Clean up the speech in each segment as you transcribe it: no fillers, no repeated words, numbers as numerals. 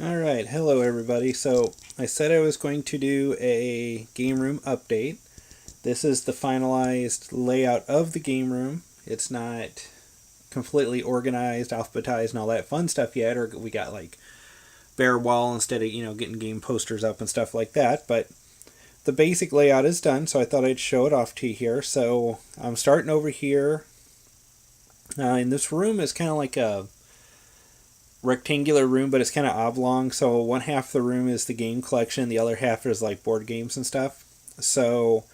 Alright, hello everybody. So I said I was going to do a game room update. This is the finalized layout of the game room. It's not completely organized, alphabetized, and all that fun stuff yet, or we got like bare wall instead of, getting game posters up and stuff like that, but the basic layout is done, so I thought I'd show it off to you here. So I'm starting over here. And this room is kind of like a rectangular room, but it's kind of oblong. So one half of the room is the game collection, the other half is like board games and stuff. So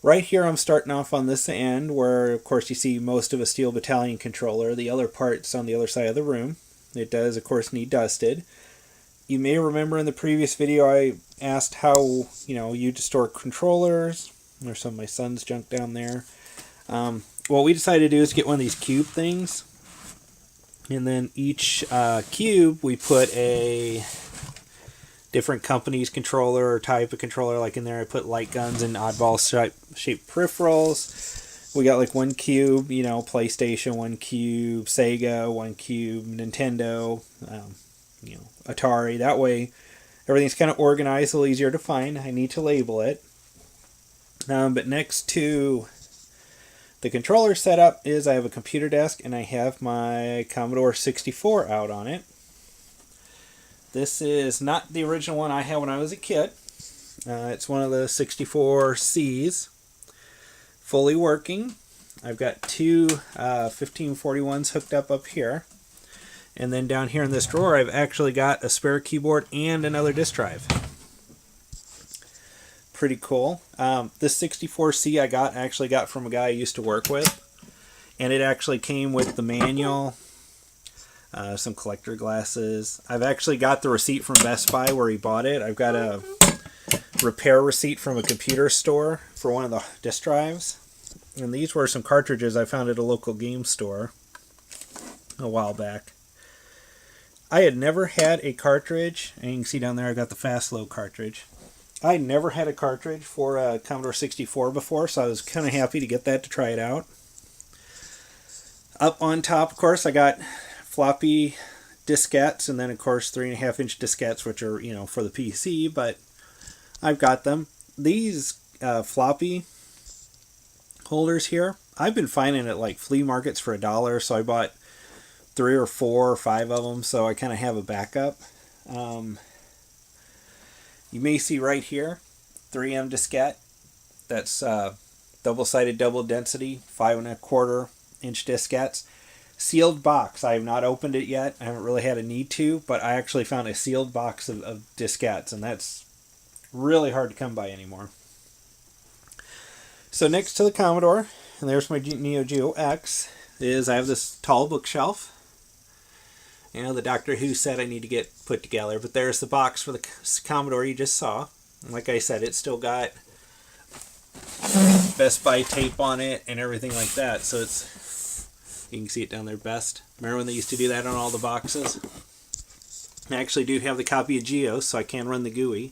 right here, I'm starting off on this end where, of course, you see most of a Steel Battalion controller. The other part's on the other side of the room. It does, of course, need dusted. You may remember in the previous video I asked how, you to store controllers. There's some of my son's junk down there. What we decided to do is get one of these cube things. And then each cube, we put a different company's controller or type of controller. Like in there, I put light guns and oddball shaped peripherals. We got like one cube, PlayStation, one cube, Sega, one cube, Nintendo, Atari. That way, everything's kind of organized, a little easier to find. I need to label it. But next to the controller setup is I have a computer desk and I have my Commodore 64 out on it. This is not the original one I had when I was a kid. It's one of the 64Cs, fully working. I've got two 1541s hooked up here. And then down here in this drawer, I've actually got a spare keyboard and another disk drive. Pretty cool. This 64C I actually got from a guy I used to work with. And it actually came with the manual, some collector glasses. I've actually got the receipt from Best Buy where he bought it. I've got a repair receipt from a computer store for one of the disk drives. And these were some cartridges I found at a local game store a while back. I had never had a cartridge, and you can see down there I've got the Fast Load cartridge. I never had a cartridge for a Commodore 64 before, so I was kind of happy to get that to try it out. Up on top, of course, I got floppy diskettes, and then, of course, 3.5-inch diskettes, which are, for the PC, but I've got them. These floppy holders here, I've been finding at like flea markets for $1, so I bought 3 or 4 or 5 of them, so I kind of have a backup. You may see right here, 3M diskette. That's double-sided, double density, 5.25-inch diskettes. Sealed box. I have not opened it yet. I haven't really had a need to, but I actually found a sealed box of diskettes, and that's really hard to come by anymore. So next to the Commodore, and there's my Neo Geo X, is I have this tall bookshelf. The Doctor Who set I need to get put together. But there's the box for the Commodore you just saw. And like I said, it's still got Best Buy tape on it and everything like that. So you can see it down there best. Remember when they used to do that on all the boxes? I actually do have the copy of Geos, so I can run the GUI.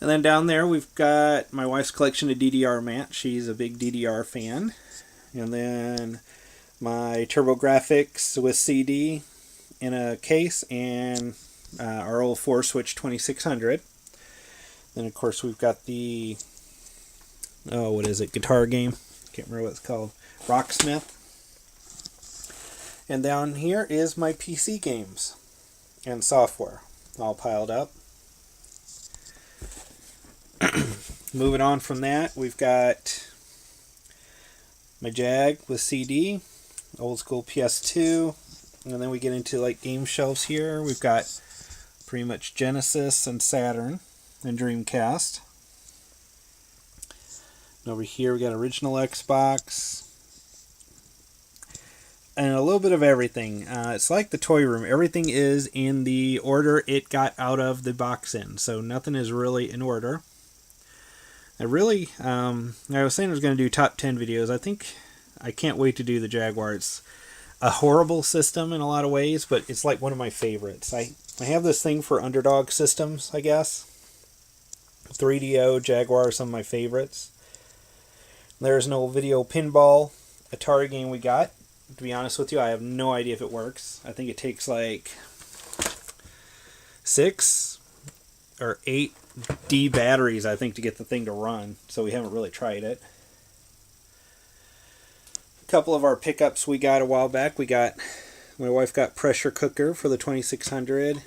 And then down there we've got my wife's collection of DDR mats. She's a big DDR fan. And then my TurboGrafx with CD in a case, and our old 4-switch 2600. Then, of course, we've got the, guitar game. Can't remember what it's called. Rocksmith. And down here is my PC games and software all piled up. Moving on from that, we've got my Jag with CD, old school PS2. And then we get into like game shelves here. We've got pretty much Genesis and Saturn and Dreamcast. And over here we got original Xbox. And a little bit of everything. It's like the toy room. Everything is in the order it got out of the box in. So nothing is really in order. I was saying I was going to do top 10 videos. I can't wait to do the Jaguar. It's a horrible system in a lot of ways, but it's like one of my favorites. I have this thing for underdog systems, I guess. 3DO, Jaguar are some of my favorites. There's an old video pinball Atari game we got. To be honest with you, I have no idea if it works. I think it takes like 6 or 8 D batteries, I think, to get the thing to run. So we haven't really tried it. A couple of our pickups we got a while back. My wife got pressure cooker for the 2600,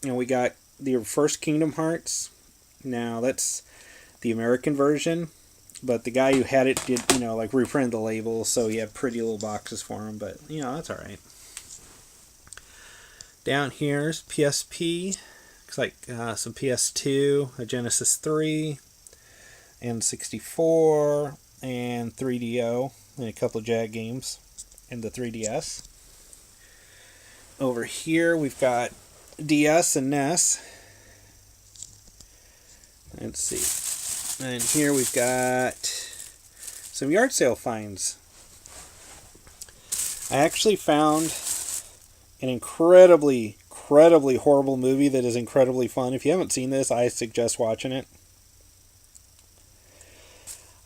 and we got the first Kingdom Hearts. Now that's the American version, but the guy who had it did, like reprint the label, so he had pretty little boxes for him, but that's all right. Down here's PSP. Looks like some PS2, a Genesis 3, and 64, and 3DO, and a couple of Jag games, and the 3DS. Over here we've got DS and NES. Let's see. And here we've got some yard sale finds. I actually found an incredibly horrible movie that is incredibly fun. If you haven't seen this, I suggest watching it.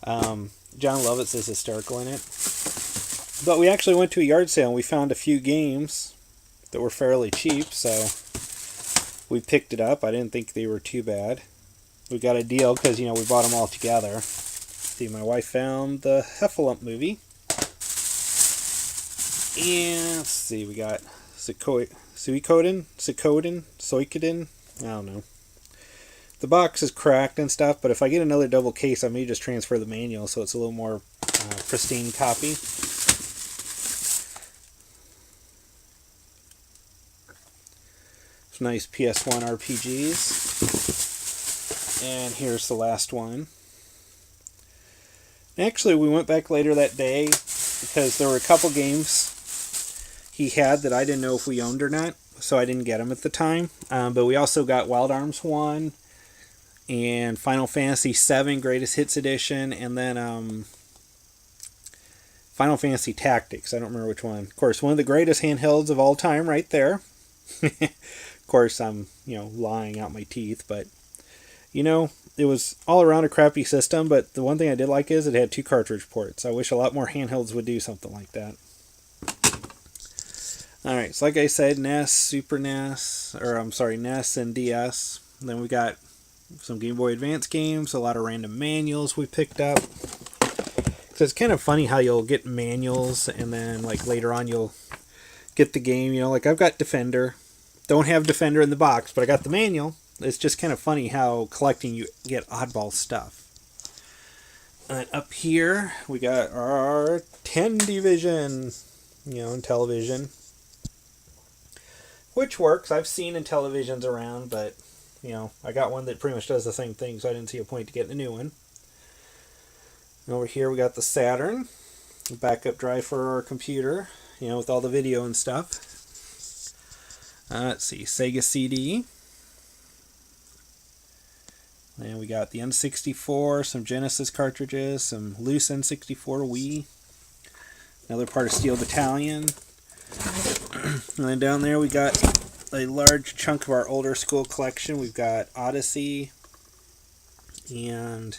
John Lovitz is hysterical in it. But we actually went to a yard sale and we found a few games that were fairly cheap, so we picked it up. I didn't think they were too bad. We got a deal because, we bought them all together. See, my wife found the Heffalump movie. And let's see, we got Suikoden, I don't know. The box is cracked and stuff, but if I get another double case, I may just transfer the manual so it's a little more pristine copy. Some nice PS1 RPGs. And here's the last one. Actually, we went back later that day because there were a couple games he had that I didn't know if we owned or not, so I didn't get them at the time. But we also got Wild Arms 1 and Final Fantasy VII Greatest Hits Edition, and then Final Fantasy Tactics. I don't remember which one. Of course, one of the greatest handhelds of all time right there. Of course, I'm, lying out my teeth, but, it was all around a crappy system, but the one thing I did like is it had 2 cartridge ports. I wish a lot more handhelds would do something like that. Alright, so like I said, NES and DS. And then we got some Game Boy Advance games, a lot of random manuals we picked up. So it's kind of funny how you'll get manuals and then later on you'll get the game, I've got Defender. Don't have Defender in the box, but I got the manual. It's just kind of funny how collecting you get oddball stuff. And up here, we got our 10 division, in television. Which works. I've seen in televisions around, but, I got one that pretty much does the same thing, so I didn't see a point to getting a new one. And over here, we got the Saturn. Backup drive for our computer, with all the video and stuff. Let's see, Sega CD. And we got the N64, some Genesis cartridges, some loose N64 Wii, another part of Steel Battalion. And then down there we got a large chunk of our older school collection. We've got Odyssey and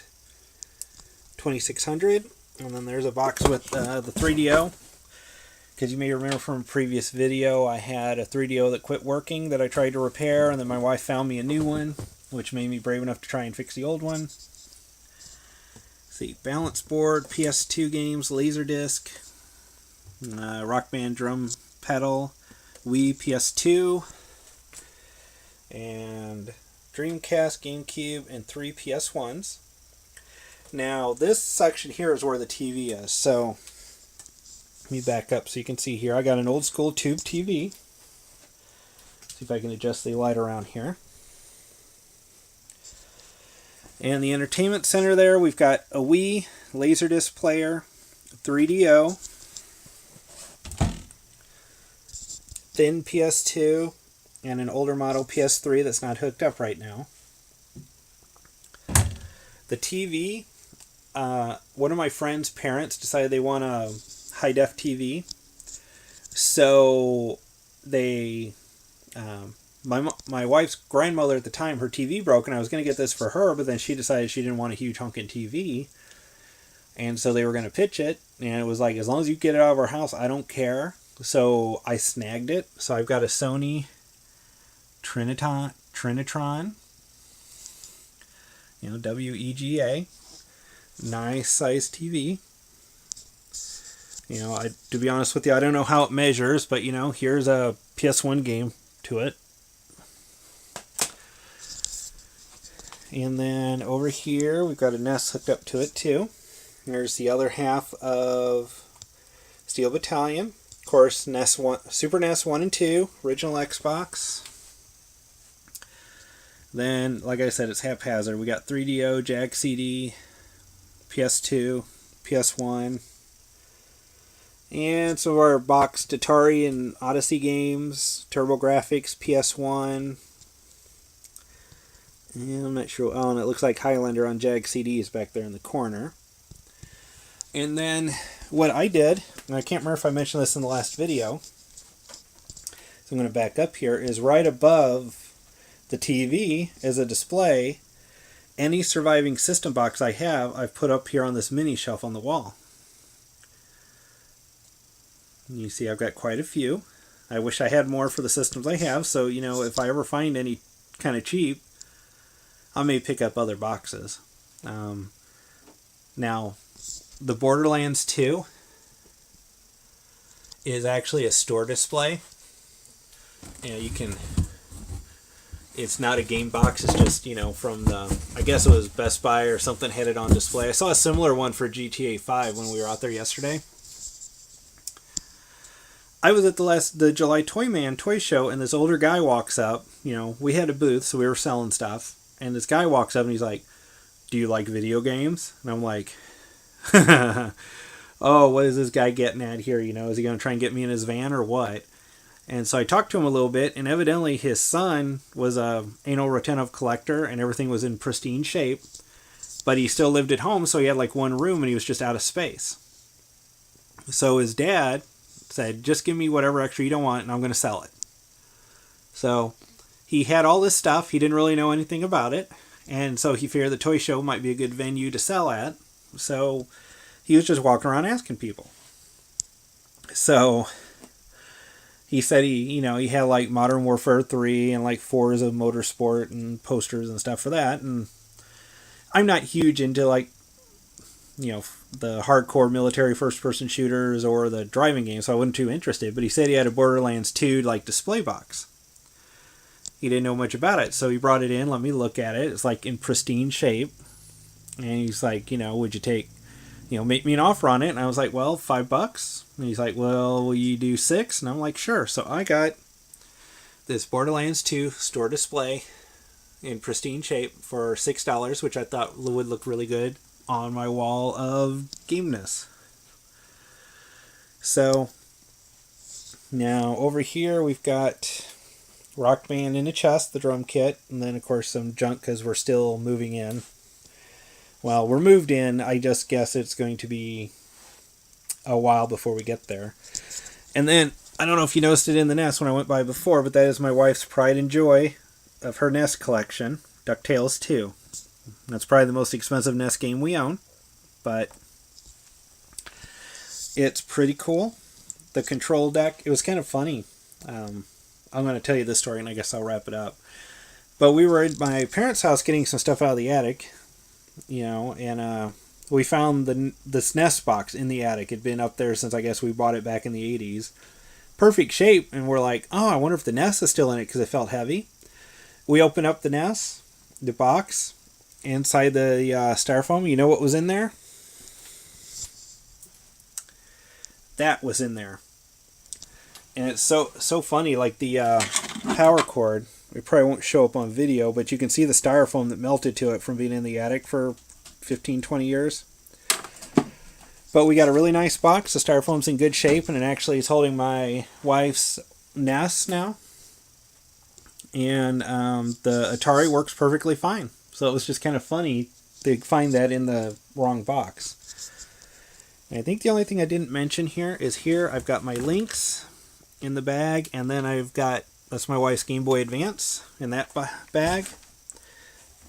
2600. And then there's a box with the 3DO. Because you may remember from a previous video, I had a 3DO that quit working that I tried to repair, and then my wife found me a new one, which made me brave enough to try and fix the old one. Let's see, balance board, PS2 games, Laserdisc, Rock Band drum pedal, Wii, PS2, and Dreamcast, GameCube, and 3 PS1s. Now, this section here is where the TV is, so let me back up so you can see here. I got an old school tube TV. See if I can adjust the light around here. And the entertainment center there, we've got a Wii, Laserdisc player, 3DO, thin PS2, and an older model PS3 that's not hooked up right now. The TV, one of my friend's parents decided they want a high-def TV, so they, my wife's grandmother at the time, her TV broke, and I was going to get this for her, but then she decided she didn't want a huge honking TV, and so they were going to pitch it, and it was like, as long as you get it out of our house, I don't care. So I snagged it. So I've got a Sony Trinitron Trinitron, WEGA, nice size TV. To be honest with you, I don't know how it measures, but here's a PS1 game to it. And then over here, we've got a NES hooked up to it too. There's the other half of Steel Battalion. Of course, NES 1, Super NES 1 and 2, original Xbox. Then, like I said, it's haphazard. We got 3DO, Jag CD, PS2, PS1, and some of our boxed Atari and Odyssey games, TurboGrafx, PS1. And I'm not sure. Oh, and it looks like Highlander on Jag CD is back there in the corner. And then what I did, and I can't remember if I mentioned this in the last video, so I'm going to back up here, is right above the TV as a display, any surviving system box I have, I've put up here on this mini shelf on the wall. And you see I've got quite a few. I wish I had more for the systems I have, so if I ever find any kind of cheap, I may pick up other boxes. Now, the Borderlands 2 is actually a store display. You can... It's not a game box, it's just, from the... I guess it was Best Buy or something had it on display. I saw a similar one for GTA 5 when we were out there yesterday. I was at the July Toyman toy show, and this older guy walks up. We had a booth, so we were selling stuff. And this guy walks up and he's like, "Do you like video games?" And I'm like, "Oh, what is this guy getting at here? Is he going to try and get me in his van or what?" And so I talked to him a little bit, and evidently his son was a anal retentive collector, and everything was in pristine shape. But he still lived at home, so he had like one room, and he was just out of space. So his dad said, "Just give me whatever extra you don't want, and I'm going to sell it." So he had all this stuff. He didn't really know anything about it. And so he figured the toy show might be a good venue to sell at. So he was just walking around asking people. So he said he had like Modern Warfare 3 and like Forza Motorsport and posters and stuff for that. And I'm not huge into like, the hardcore military first-person shooters or the driving games, so I wasn't too interested. But he said he had a Borderlands 2 like display box. He didn't know much about it, so he brought it in, let me look at it. It's like in pristine shape. And he's like, would you take, make me an offer on it? And I was like, well, $5. And he's like, well, will you do 6? And I'm like, sure. So I got this Borderlands 2 store display in pristine shape for $6, which I thought would look really good on my wall of gameness. So now over here we've got Rock Band in a chest, the drum kit, and then of course some junk because we're still moving in. Well, we're moved in. I just guess it's going to be a while before we get there. And then, I don't know if you noticed it in the nest when I went by before, but that is my wife's pride and joy of her NES collection, DuckTales 2. That's probably the most expensive NES game we own, but it's pretty cool. The control deck, it was kind of funny. I'm going to tell you this story, and I guess I'll wrap it up. But we were at my parents' house getting some stuff out of the attic, and we found this NES box in the attic. It'd been up there since I guess we bought it back in the 80s. Perfect shape, and we're like, oh, I wonder if the NES is still in it because it felt heavy. We open up the NES, the box, inside the styrofoam. You know what was in there? That was in there. And it's so funny, like the power cord, it probably won't show up on video, but you can see the styrofoam that melted to it from being in the attic for 15, 20 years. But we got a really nice box. The styrofoam's in good shape, and it actually is holding my wife's NES now. And the Atari works perfectly fine. So it was just kind of funny to find that in the wrong box. And I think the only thing I didn't mention here is here I've got my Lynx in the bag, and then that's my wife's Game Boy Advance in that bag.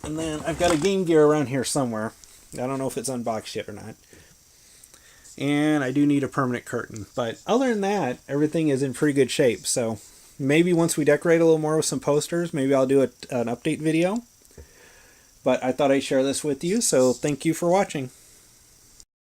And then I've got a Game Gear around here somewhere. I don't know if it's unboxed yet or not. And I do need a permanent curtain. But other than that, everything is in pretty good shape. So Maybe once we decorate a little more with some posters, maybe I'll do an update video. But I thought I'd share this with you, so thank you for watching.